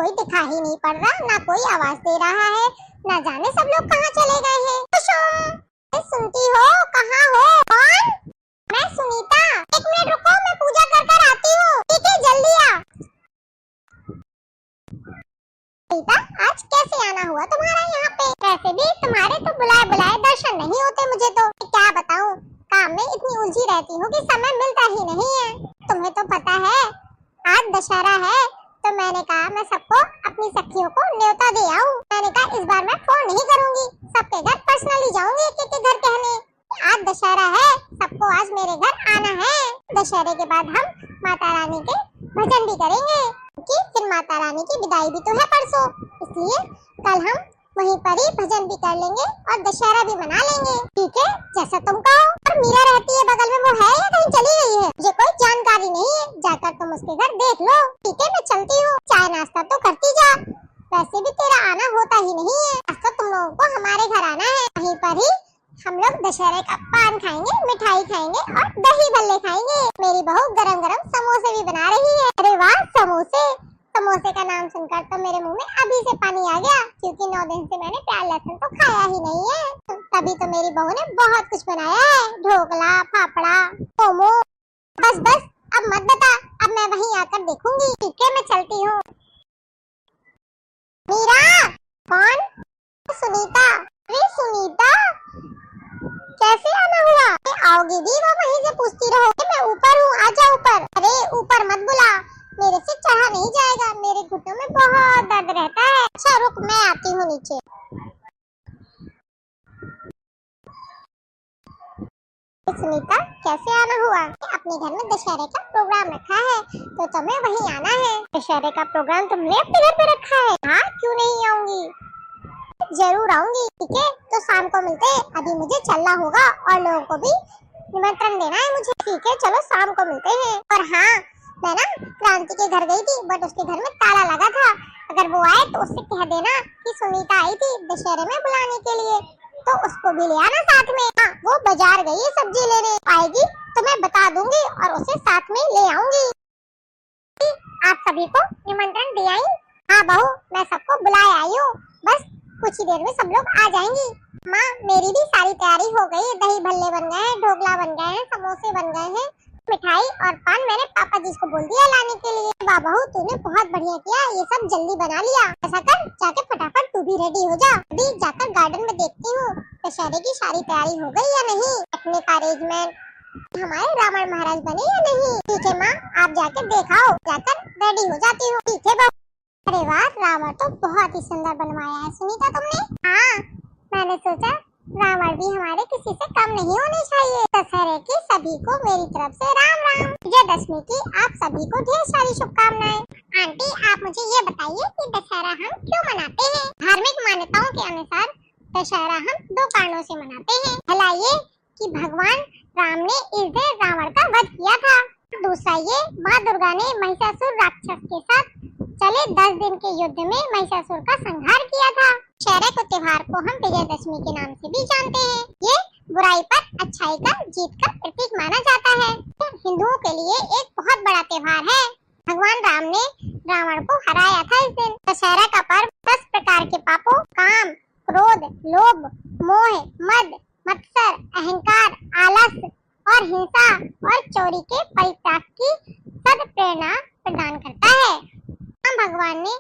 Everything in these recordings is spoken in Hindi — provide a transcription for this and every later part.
कोई दिखा ही नहीं पड़ रहा, ना कोई आवाज दे रहा है, ना जाने सब लोग कहाँ चले गए हैं। कुसुम, सुनती हो? कहाँ हो? कौन? मैं सुनीता। एक मिनट रुको, मैं पूजा कर कर आती हूँ। ठीक है, जल्दी आ। सुनीता, आज कैसे आना हुआ तुम्हारा यहाँ पे? वैसे भी तुम्हारे तो बुलाए बुलाए दर्शन नहीं होते मुझे तो। क्या बताऊँ, काम में इतनी उलझी रहती हूँ कि समय मिलता ही नहीं है। तुम्हें तो पता है आज दशहरा है, तो मैंने कहा मैं सबको, अपनी सखियों को न्योता दे आऊं। मैंने कहा इस बार मैं फोन नहीं करूंगी, सबके घर पर्सनली जाऊंगी, एक एक घर कहने आज दशहरा है, सबको आज मेरे घर आना है। दशहरे के बाद हम माता रानी के भजन भी करेंगे, क्योंकि फिर माता रानी की विदाई भी तो है परसों, इसलिए कल हम वहीं पर ही भजन भी कर लेंगे और दशहरा भी मना लेंगे। ठीक है, जैसा तुम कहो। और मीरा रहती है बगल में, वो है या कहीं चली गई है? मुझे कोई जानकारी नहीं है, जाकर तुम उसके घर देख लो। ठीक है, मैं चलती हूँ, चाय नाश्ता तो करती जा। वैसे भी तेरा आना होता ही नहीं है, आज तो तुम लोगों को हमारे घर आना है, वहीं पर ही हम लोग दशहरे का पान खाएंगे, मिठाई खाएंगे और दही भल्ले खाएंगे। मेरी बहू गरम गरम समोसे भी बना रही है। अरे वाह, समोसे! समोसे का नाम सुनकर तो मेरे मुंह में अभी से पानी आ गया, क्योंकि 9 दिन से मैंने प्याज लहसुन तो खाया ही नहीं है। तभी तो मेरी बहू ने बहुत कुछ बनाया है, ढोकला, फाफड़ा, मोमो। बस बस, अब मत बता, अब मैं वहीं आकर देखूंगी। ठीक है, मैं चलती हूँ। मीरा! कौन? सुनीता। अरे सुनीता, कैसे आना हुआ? आओगी भी वो वहीं से पूछती रहोगी। मैं ऊपर हूँ, आजा ऊपर। अरे ऊपर मत बुला, मेरे से चढ़ा नहीं जाएगा, मेरे घुटनों में बहुत दर्द रहता है। अच्छा रुक, मैं आती हूँ नीचे। सुनीता, कैसे आना हुआ? अपने घर में दशहरे का प्रोग्राम रखा है, तो तुम्हें वहीं आना है। दशहरे का प्रोग्राम तुमने अपने घर पे रखा है? हाँ, क्यों नहीं आऊंगी, जरूर आऊंगी। ठीक है, तो शाम को मिलते हैं, अभी मुझे चलना होगा और लोगों को भी निमंत्रण देना है मुझे। ठीक है, चलो शाम को मिलते हैं। और हाँ, मैं ना क्रांति के घर गई थी, बट उसके घर में ताला लगा था। अगर वो आए तो उससे कह देना कि सुनीता आई थी दशहरे में बुलाने के लिए, तो उसको भी ले आना साथ में। हाँ, वो बाजार गई है सब्जी लेने, आएगी तो मैं बता दूंगी और उसे साथ में ले आऊंगी। आप सभी को निमंत्रण दे आई? हाँ बहू, मैं सबको बुलाए आई हूँ, बस कुछ ही देर में सब लोग आ जाएंगी। माँ, मेरी भी सारी तैयारी हो गई है, दही भल्ले बन गए हैं, ढोकला बन गए हैं, समोसे बन गए हैं, मिठाई और पान मैंने पापा जी को बोल दिया लाने के लिए। वाह बहू, तूने बहुत बढ़िया किया, ये सब जल्दी बना लिया। ऐसा कर, जाके फटाफट तू भी रेडी हो जा। अभी जाकर गार्डन में देखती हूँ दशहरे की सारी तैयारी हो गई या नहीं, रखने का अरेंजमेंट, हमारे रावण महाराज बने या नहीं। ठीक है माँ, आप जाके देखाओ, जाकर रेडी हो जाती हूँ। ठीक है बहू। अरे वाह, रावण तो बहुत ही सुंदर बनवाया है सुनीता तुमने। हाँ, मैंने सोचा रावण भी हमारे किसी से कम नहीं होने चाहिए। दशहरे की सभी को मेरी तरफ से राम राम। विजयदशमी की आप सभी को ढेर सारी शुभकामनाएं। आंटी, आप मुझे ये बताइए कि दशहरा हम क्यों मनाते हैं? धार्मिक मान्यताओं के अनुसार दशहरा हम 2 कारणों से मनाते हैं। पहला ये कि भगवान राम ने इस दिन रावण का वध किया था। दूसरा ये, माँ दुर्गा ने महिषासुर राक्षस के साथ चले 10 दिन के युद्ध में महिषासुर का संहार किया था। दशहरे को त्योहार को हम विजयदशमी के नाम से भी जानते हैं। ये बुराई पर अच्छाई का जीत का प्रतीक माना जाता है। हिंदुओं के लिए एक बहुत बड़ा त्योहार है। भगवान राम ने रावण को हराया था इस दिन। दशहरा का पर्व 10 प्रकार के पापों, काम, क्रोध, लोभ, मोह, मद, मत्सर, अहंकार, आलस और हिंसा और चोरी के परित्याग की सद प्रेरणा प्रदान करता है। भगवान ने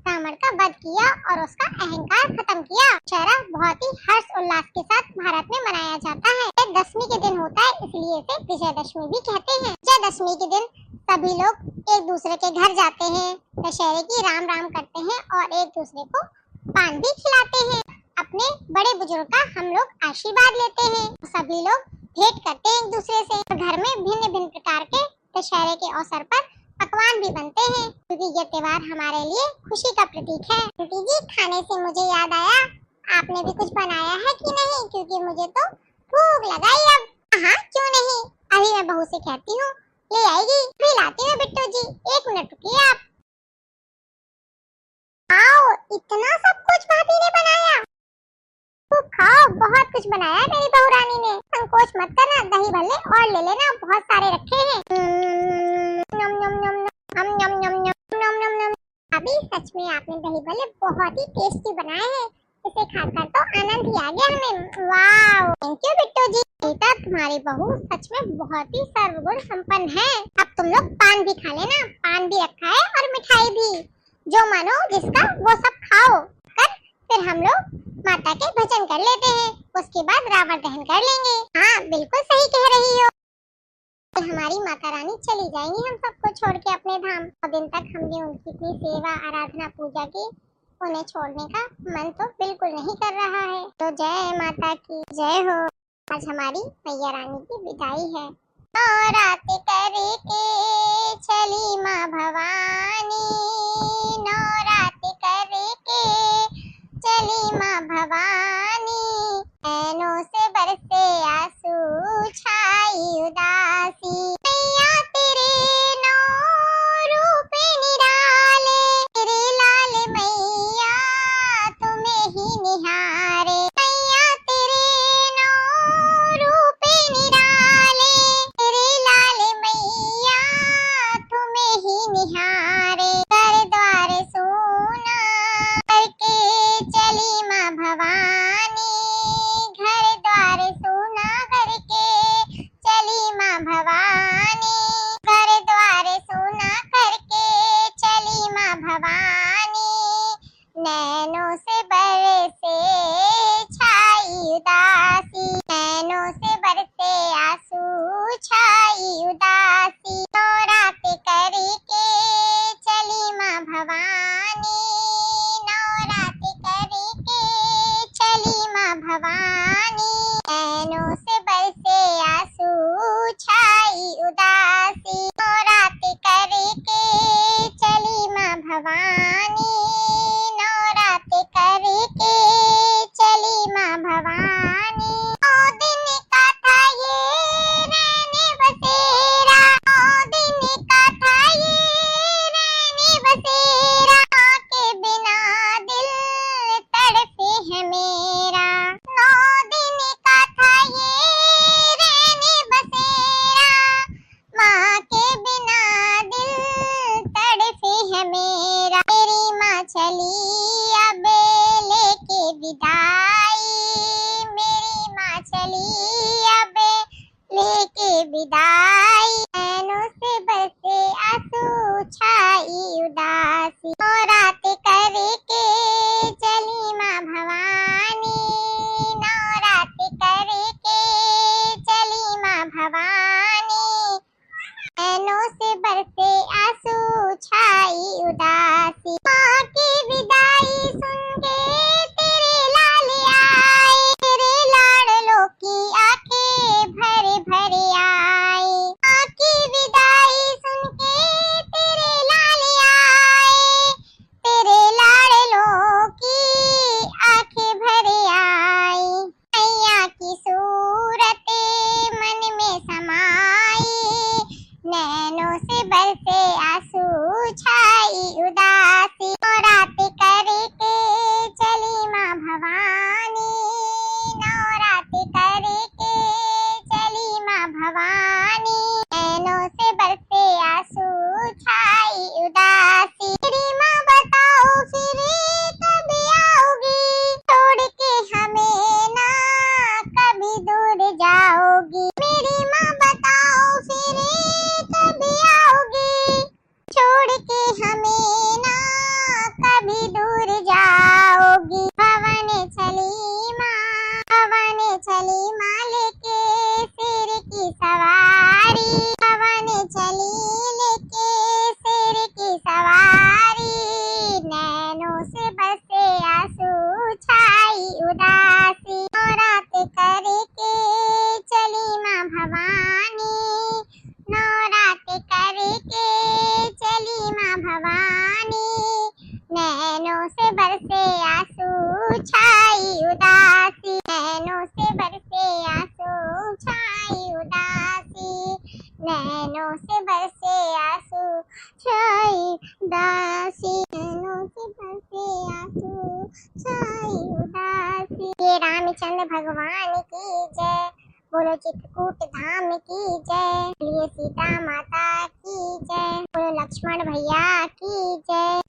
रावण का वध किया और उसका अहंकार खत्म किया। दशहरा बहुत ही हर्ष उल्लास के साथ भारत में मनाया जाता है। ये दशमी के दिन होता है, इसलिए इसे विजयदशमी भी कहते हैं। विजयदशमी के दिन सभी लोग एक दूसरे के घर जाते हैं, दशहरे की राम राम करते हैं और एक दूसरे को पान भी खिलाते हैं। अपने बड़े बुजुर्ग का हम लोग आशीर्वाद लेते हैं। सभी लोग भेंट करते हैं एक दूसरे से। घर में भिन्न भिन्न प्रकार के दशहरे के अवसर पर पकवान भी बनते हैं, क्योंकि ये त्योहार हमारे लिए खुशी का प्रतीक है। आंटी जी, खाने से मुझे याद आया, आपने भी कुछ बनाया है कि नहीं? क्योंकि मुझे तो भूख लगाई अब। हाँ, क्यों नहीं, अभी मैं बहू से कहती हूँ, ले आएगी। भी लाती हूँ बिट्टू जी, 1 मिनट रुकिए आप। आओ, इतना सब कुछ भाभी ने बनाया? तो खाओ, बहुत कुछ बनाया है मेरी बहू रानी ने। संकोच मत करना, दही भल्ले और ले लेना, बहुत सारे रखे हैं। भाभी सच में आपने दही भल्ले बहुत ही टेस्टी बनाए हैं। इसे खाकर तो आनंद ही आ गया हमें। वाह, थैंक यू बिट्टू जी। बेटा तुम्हारी बहू सच में बहुत ही सर्वगुण संपन्न है। अब तुम लोग पान भी खा लेना, पान भी रखा है और मिठाई भी, जो मानो जिसका वो सब खाओ कर फिर हम लोग माता के भजन कर लेते हैं। उसके बाद रावण दहन कर लेंगे। हाँ बिल्कुल सही कह रही हो। तो हमारी माता रानी चली जाएंगी हम सबको छोड़ के अपने धाम। और दिन तक हमने उनकी इतनी सेवा आराधना पूजा की, उन्हें छोड़ने का मन तो बिल्कुल नहीं कर रहा है। तो जय माता की जय हो। आज हमारी मैया रानी की विदाई है। नवरात्रि करके चली माँ भवानी, नवरात्रि करके चली माँ भवानी, नैनों से बरसे आंसू छाई उदासी, मैया तेरे नौ रूप निराले, तेरे लाल मैया तुम्हें ही निहारे, मैया तेरे नौ रूप निराले, तेरे लाल मैया तुम्हें ही निहारे, कर द्वार सोना करके चली माँ भवानी, घर द्वार सोना करके चली माँ भवानी, घर द्वार सोना करके चली माँ भवानी, नैनों से बरसे छाई उदासी, नैनों से बरसे आंसू छाई उदासी, नवरात्रि करके चली माँ भवानी, नवरात्रि करके चली माँ भवानी, नैनों से बरसे आंसू छाई उदासी, नवरात्रि करके चली माँ भवानी, नवरात्रि करके चली माँ भवानी। 9 दिन का था ये रहने बसेरा, 9 दिन का था ये रहने बसेरा, माँ के बिना दिल तड़पे है मेरा, 9 दिन का था ये रहने बसेरा, माँ के बिना दिल तड़पे है मेरा, मेरी माँ चली अब लेके विदाई, मेरी माँ चली अब लेके विदाई, नैनों से बरसे आंसू छाई उदासी, नवरात्रि करके चली माँ भवानी, नवरात्रि करके चली माँ भवानी, नैनों से बरसे आंसू छाई उदासी, माँ की विदाई सुन के तेरे लाल आए, तेरे लाडलों की आंखें भरे भरे आई, माँ की विदाई सुन के तेरे लाल आए, तेरे लाडलों की आंखें भरे आई, मैया की सूरत मन में समाई, नैनों से बरसे आंसू छाई उदासी, नवरात्रि करके चली माँ भवानी, नवरात्रि करके चली माँ भवानी, नैनों से बरसे आंसू छाई उदासी, मेरी माँ बताओ फिर कब आओगी, छोड़ के हमें ना कभी दूर जाओगी, मेरी माँ बताओ फिर कब आओगी, छोड़ के हमें ना कभी दूर जाओगी, भवन चली माँ, भवन चली माँ लेके शेर की सवारी, भवन चली लेके शेर की सवारी, नैनों से बरसे आंसू छाई उदासी, नवरात्रि करके चली माँ भवानी, नवरात्रि करके चली माँ भवानी, नैनों से बरसे आंसू छाई उदासी, नैनों से बरसे आंसू छाई उदासी, नैनों से बरसे आंसू छाई उदासी, नैनों से बरसे आंसू छाई उदासी। ये रामचंद्र भगवान की जय, बोलो चित्रकूट धाम की जय, बोलिए सीता माता की जय, बोलो लक्ष्मण भैया की जय।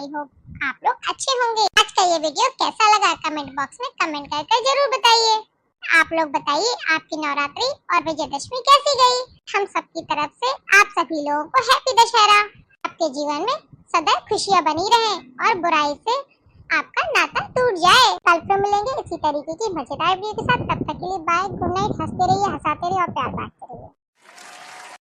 आई होप आप लोग अच्छे होंगे। आज का ये वीडियो कैसा लगा कमेंट बॉक्स में कमेंट करके जरूर बताइए। आप लोग बताइए आपकी नवरात्रि और विजयदशमी कैसी गई। हम सबकी तरफ से आप सभी लोगों को हैप्पी दशहरा। आपके जीवन में सदैव खुशियां बनी रहें और बुराई से आपका नाता टूट जाए। कल फिर मिलेंगे इसी तरीके की मजेदार वीडियो के साथ। तब तक के लिए बाय, गुड नाइट। हंसते रहिए, हंसाते रहिए और प्यार बांटिए।